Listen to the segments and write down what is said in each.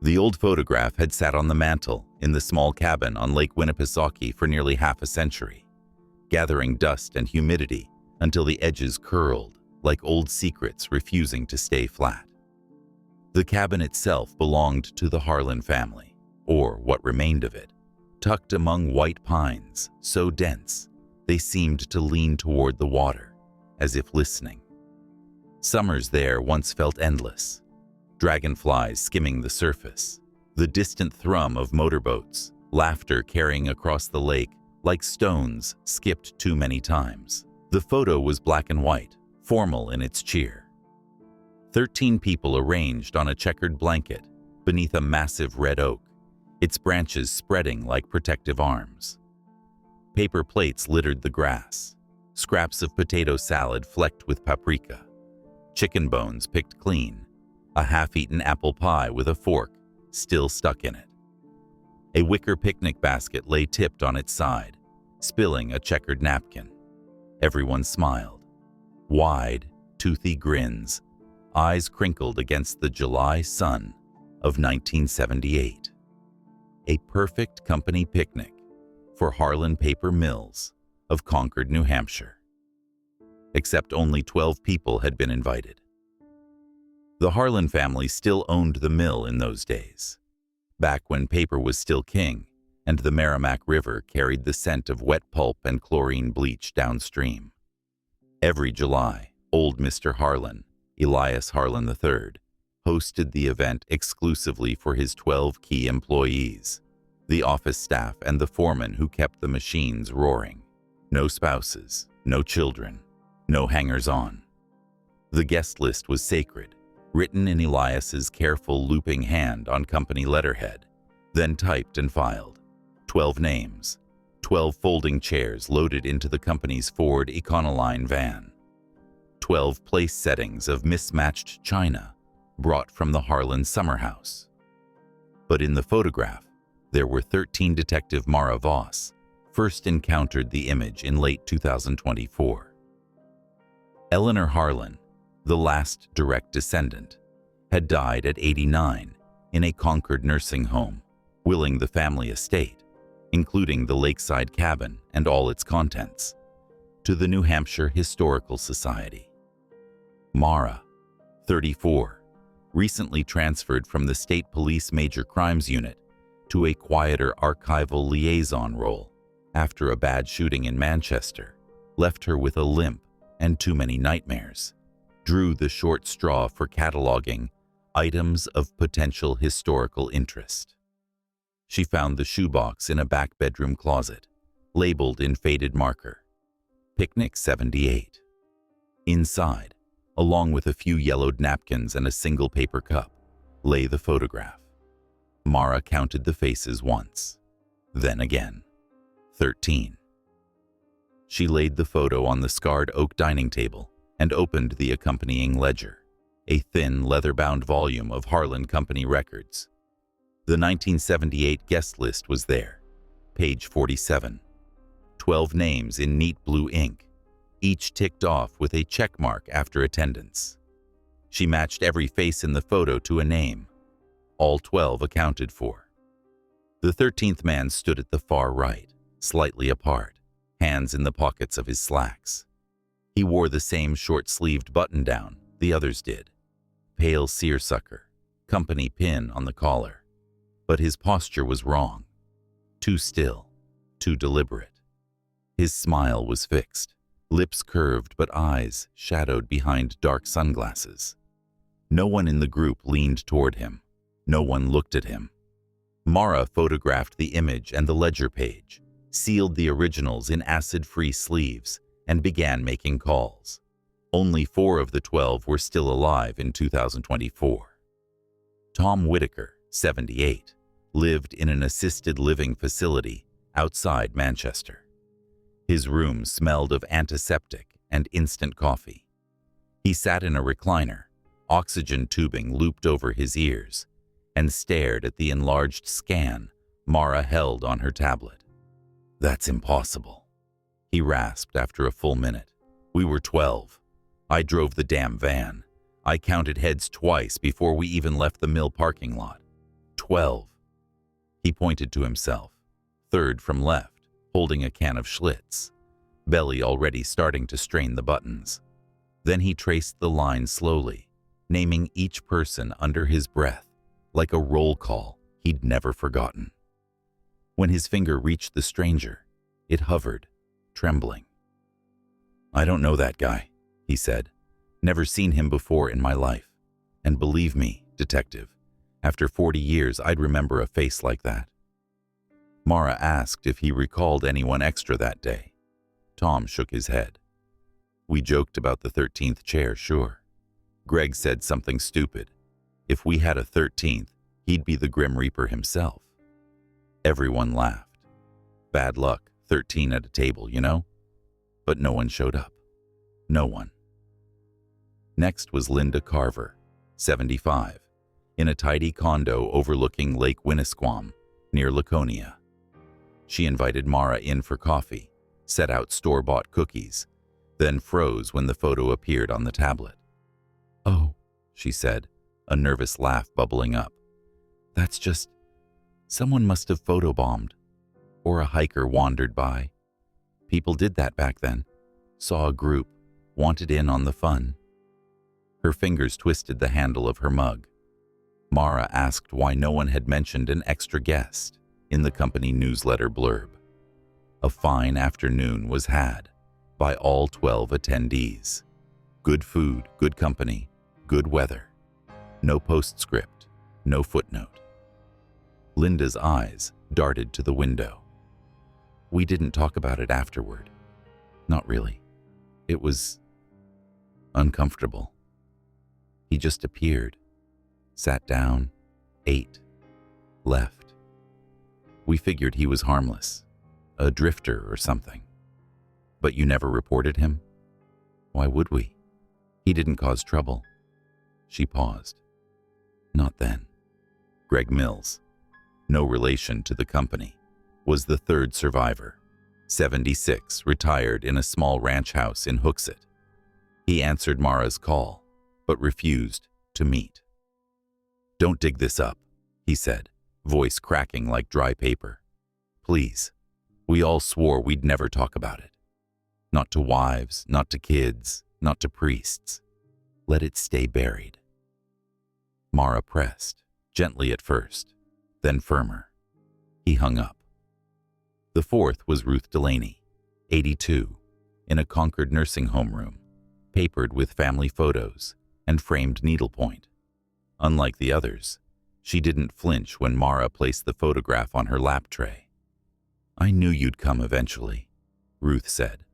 The old photograph had sat on the mantel in the small cabin on Lake Winnipesaukee for nearly half a century, gathering dust and humidity until the edges curled like old secrets refusing to stay flat. The cabin itself belonged to the Harlan family, or what remained of it, tucked among white pines so dense they seemed to lean toward the water, as if listening. Summers there once felt endless, dragonflies skimming the surface, the distant thrum of motorboats, laughter carrying across the lake like stones skipped too many times. The photo was black and white, formal in its cheer. 13 people arranged on a checkered blanket beneath a massive red oak, its branches spreading like protective arms. Paper plates littered the grass, scraps of potato salad flecked with paprika, chicken bones picked clean, a half-eaten apple pie with a fork still stuck in it. A wicker picnic basket lay tipped on its side, spilling a checkered napkin. Everyone smiled. Wide, toothy grins, eyes crinkled against the July sun of 1978. A perfect company picnic for Harlan Paper Mills of Concord, New Hampshire. Except only 12 people had been invited. The Harlan family still owned the mill in those days, back when paper was still king and the Merrimack River carried the scent of wet pulp and chlorine bleach downstream. Every July, old Mr. Harlan, Elias Harlan III, hosted the event exclusively for his 12 key employees, the office staff and the foreman who kept the machines roaring. No spouses, no children, no hangers-on. The guest list was sacred, written in Elias's careful looping hand on company letterhead, then typed and filed. 12 names, 12 folding chairs loaded into the company's Ford Econoline van, 12 place settings of mismatched china brought from the Harlan summer house. But in the photograph, there were 13 Detective Mara Voss first encountered the image in late 2024. Eleanor Harlan, the last direct descendant, had died at 89 in a Concord nursing home, willing the family estate, including the lakeside cabin and all its contents, to the New Hampshire Historical Society. Mara, 34, recently transferred from the State Police Major Crimes Unit to a quieter archival liaison role after a bad shooting in Manchester, left her with a limp and too many nightmares, drew the short straw for cataloging items of potential historical interest. She found the shoebox in a back bedroom closet, labeled in faded marker, Picnic 78. Inside, along with a few yellowed napkins and a single paper cup, lay the photograph. Mara counted the faces once, then again. 13. She laid the photo on the scarred oak dining table and opened the accompanying ledger, a thin leather-bound volume of Harlan Company records. The 1978 guest list was there, page 47. 12 names in neat blue ink, each ticked off with a check mark after attendance. She matched every face in the photo to a name. All 12 accounted for. The 13th man stood at the far right, slightly apart, hands in the pockets of his slacks. He wore the same short-sleeved button-down the others did, pale seersucker, company pin on the collar. But his posture was wrong, too still, too deliberate. His smile was fixed, lips curved but eyes shadowed behind dark sunglasses. No one in the group leaned toward him. No one looked at him. Mara photographed the image and the ledger page, sealed the originals in acid-free sleeves, and began making calls. Only 4 of the 12 were still alive in 2024. Tom Whitaker, 78, lived in an assisted living facility outside Manchester. His room smelled of antiseptic and instant coffee. He sat in a recliner, oxygen tubing looped over his ears, and stared at the enlarged scan Mara held on her tablet. "That's impossible," he rasped after a full minute. "We were 12. I drove the damn van. I counted heads twice before we even left the mill parking lot. 12. He pointed to himself, third from left, holding a can of Schlitz, belly already starting to strain the buttons. Then he traced the line slowly, naming each person under his breath, like a roll call he'd never forgotten. When his finger reached the stranger, it hovered, trembling. "I don't know that guy," he said. "Never seen him before in my life. And believe me, detective, after 40 years I'd remember a face like that." Mara asked if he recalled anyone extra that day. Tom shook his head. "We joked about the 13th chair, sure. Greg said something stupid. If we had a 13th, he'd be the Grim Reaper himself." Everyone laughed. Bad luck, 13 at a table, you know? But no one showed up. No one. Next was Linda Carver, 75, in a tidy condo overlooking Lake Winnipesaukee, near Laconia. She invited Mara in for coffee, set out store-bought cookies, then froze when the photo appeared on the tablet. "Oh," she said, a nervous laugh bubbling up. "That's just... someone must have photobombed. Or a hiker wandered by. People did that back then. Saw a group, wanted in on the fun." Her fingers twisted the handle of her mug. Mara asked why no one had mentioned an extra guest in the company newsletter blurb. A fine afternoon was had by all 12 attendees. Good food, good company, good weather. No postscript, no footnote. Linda's eyes darted to the window. "We didn't talk about it afterward. Not really. It was uncomfortable. He just appeared, sat down, ate, left. We figured he was harmless, a drifter or something. But you never reported him? Why would we? He didn't cause trouble." She paused. "Not then." Greg Mills, no relation to the company, was the third survivor, 76, retired in a small ranch house in Hooksett. He answered Mara's call, but refused to meet. "Don't dig this up," he said, voice cracking like dry paper. "Please, we all swore we'd never talk about it. Not to wives, not to kids, not to priests. Let it stay buried." Mara pressed, gently at first, then firmer. He hung up. The fourth was Ruth Delaney, 82, in a Concord nursing home room, papered with family photos and framed needlepoint. Unlike the others, she didn't flinch when Mara placed the photograph on her lap tray. "I knew you'd come eventually," Ruth said.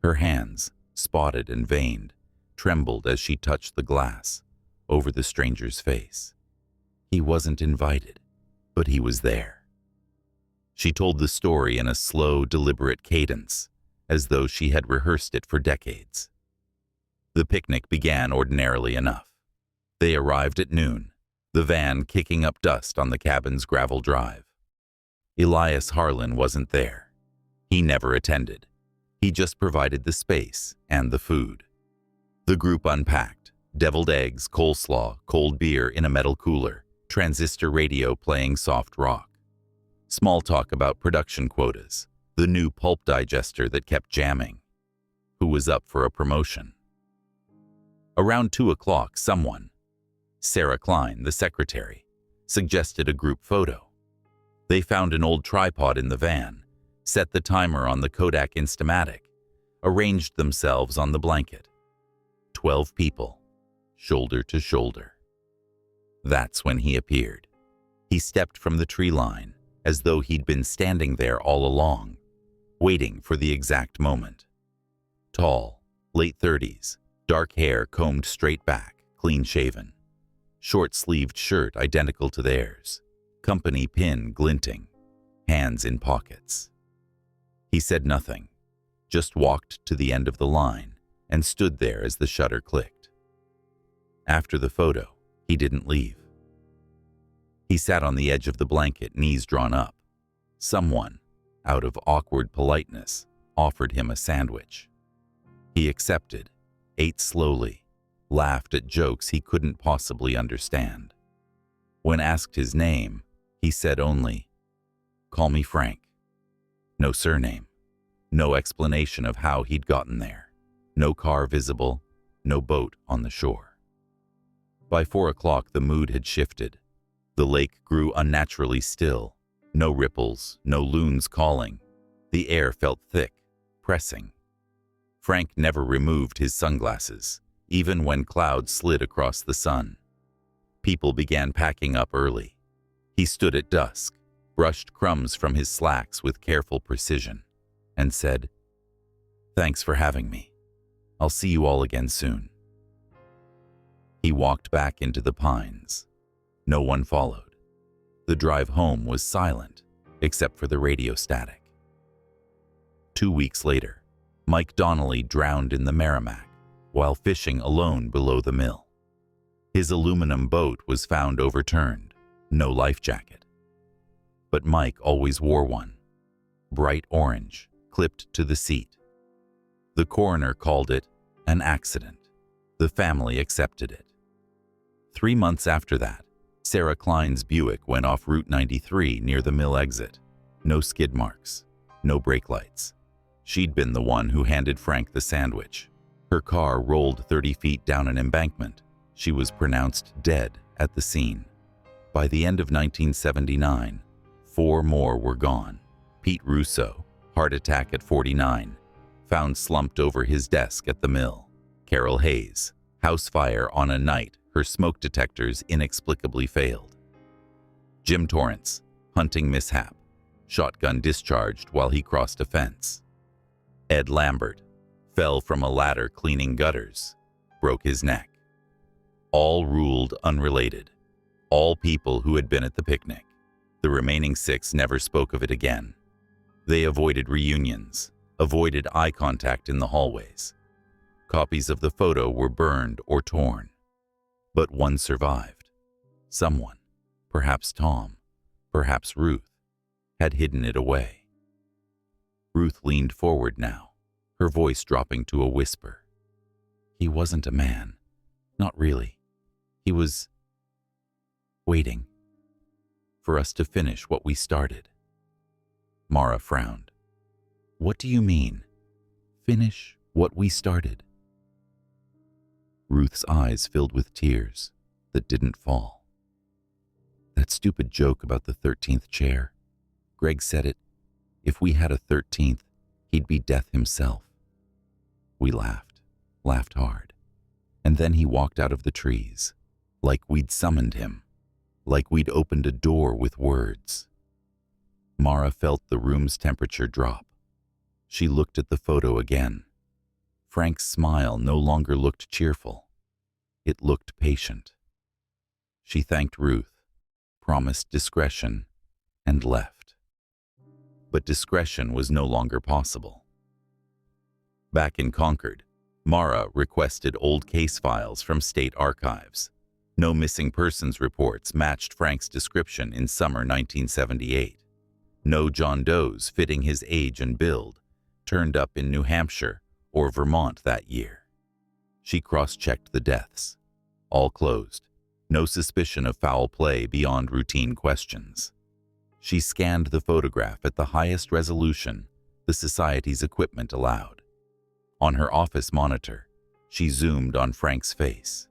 Her hands, spotted and veined, trembled as she touched the glass over the stranger's face. He wasn't invited, but he was there. She told the story in a slow, deliberate cadence, as though she had rehearsed it for decades. The picnic began ordinarily enough. They arrived at noon, the van kicking up dust on the cabin's gravel drive. Elias Harlan wasn't there. He never attended. He just provided the space and the food. The group unpacked, deviled eggs, coleslaw, cold beer in a metal cooler, transistor radio playing soft rock. Small talk about production quotas, the new pulp digester that kept jamming. Who was up for a promotion? Around 2 o'clock, someone, Sarah Klein, the secretary, suggested a group photo. They found an old tripod in the van, set the timer on the Kodak Instamatic, arranged themselves on the blanket. 12 people, shoulder to shoulder. That's when he appeared. He stepped from the tree line, as though he'd been standing there all along, waiting for the exact moment. Tall, late 30s, dark hair combed straight back, clean-shaven. Short-sleeved shirt identical to theirs, company pin glinting, hands in pockets. He said nothing, just walked to the end of the line and stood there as the shutter clicked. After the photo, he didn't leave. He sat on the edge of the blanket, knees drawn up. Someone, out of awkward politeness, offered him a sandwich. He accepted, ate slowly, laughed at jokes he couldn't possibly understand. When asked his name, He said only, "Call me Frank." No surname, no explanation of how he'd gotten there, no car visible, no boat on the shore. By 4 o'clock, the mood had shifted. The lake grew unnaturally still. No ripples, no loons calling. The air felt thick, pressing. Frank never removed his sunglasses, even when clouds slid across the sun. People began packing up early. He stood at dusk, brushed crumbs from his slacks with careful precision, and said, "Thanks for having me. I'll see you all again soon." He walked back into the pines. No one followed. The drive home was silent, except for the radio static. 2 weeks later, Mike Donnelly drowned in the Merrimack while fishing alone below the mill. His aluminum boat was found overturned, no life jacket. But Mike always wore one, bright orange, clipped to the seat. The coroner called it an accident. The family accepted it. 3 months after that, Sarah Klein's Buick went off Route 93 near the mill exit. No skid marks, no brake lights. She'd been the one who handed Frank the sandwich. Her car rolled 30 feet down an embankment. She was pronounced dead at the scene. By the end of 1979, 4 more were gone. Pete Russo, heart attack at 49, found slumped over his desk at the mill. Carol Hayes, house fire on a night her smoke detectors inexplicably failed. Jim Torrance, hunting mishap, shotgun discharged while he crossed a fence. Ed Lambert, fell from a ladder cleaning gutters, broke his neck. All ruled unrelated. All people who had been at the picnic. The remaining 6 never spoke of it again. They avoided reunions, avoided eye contact in the hallways. Copies of the photo were burned or torn. But one survived. Someone, perhaps Tom, perhaps Ruth, had hidden it away. Ruth leaned forward now, her voice dropping to a whisper. He wasn't a man. Not really. He was waiting for us to finish what we started. Mara frowned. What do you mean, finish what we started? Ruth's eyes filled with tears that didn't fall. That stupid joke about the 13th chair. Greg said it. If we had a 13th, he'd be death himself. We laughed hard. And then he walked out of the trees, like we'd summoned him, like we'd opened a door with words. Mara felt the room's temperature drop. She looked at the photo again. Frank's smile no longer looked cheerful. It looked patient. She thanked Ruth, promised discretion, and left. But discretion was no longer possible. Back in Concord, Mara requested old case files from state archives. No missing persons reports matched Frank's description in summer 1978. No John Does fitting his age and build turned up in New Hampshire or Vermont that year. She cross-checked the deaths. All closed. No suspicion of foul play beyond routine questions. She scanned the photograph at the highest resolution the Society's equipment allowed. On her office monitor, she zoomed on Frank's face.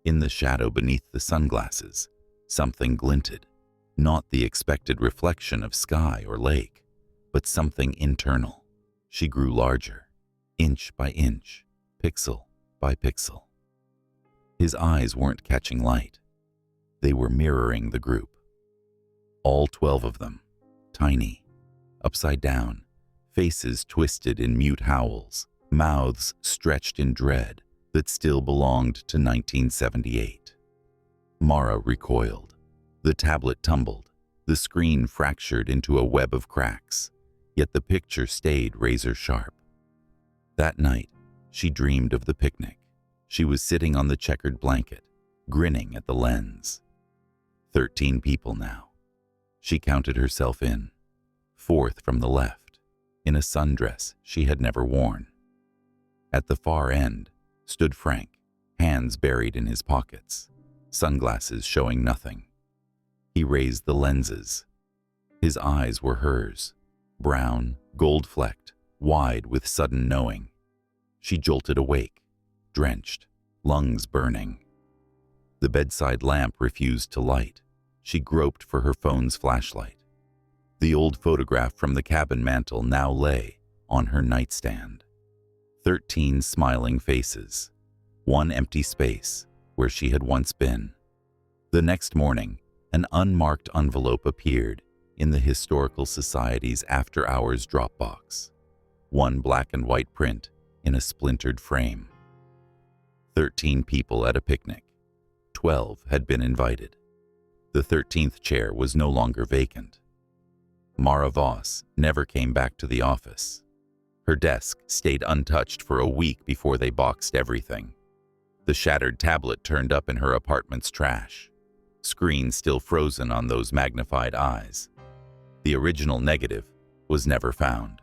In the shadow beneath the sunglasses, something glinted. Not the expected reflection of sky or lake, but something internal. She grew larger. Inch by inch, pixel by pixel. His eyes weren't catching light. They were mirroring the group. All 12 of them, tiny, upside down, faces twisted in mute howls, mouths stretched in dread that still belonged to 1978. Mara recoiled. The tablet tumbled, the screen fractured into a web of cracks, yet the picture stayed razor sharp. That night, she dreamed of the picnic. She was sitting on the checkered blanket, grinning at the lens. 13 people now. She counted herself in, 4th from the left, in a sundress she had never worn. At the far end stood Frank, hands buried in his pockets, sunglasses showing nothing. He raised the lenses. His eyes were hers, brown, gold-flecked, wide with sudden knowing. She jolted awake, drenched, lungs burning. The bedside lamp refused to light. She groped for her phone's flashlight. The old photograph from the cabin mantel now lay on her nightstand. 13 smiling faces, one empty space where she had once been. The next morning, an unmarked envelope appeared in the Historical Society's after-hours Dropbox. One black and white print in a splintered frame. 13 people at a picnic. 12 had been invited. The 13th chair was no longer vacant. Mara Voss never came back to the office. Her desk stayed untouched for a week before they boxed everything. The shattered tablet turned up in her apartment's trash. Screen still frozen on those magnified eyes. The original negative was never found.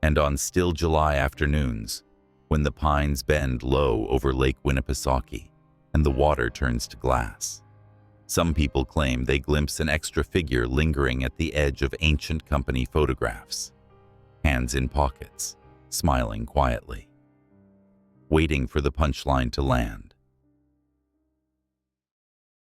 And on still July afternoons, when the pines bend low over Lake Winnipesaukee and the water turns to glass, some people claim they glimpse an extra figure lingering at the edge of ancient company photographs, hands in pockets, smiling quietly, waiting for the punchline to land.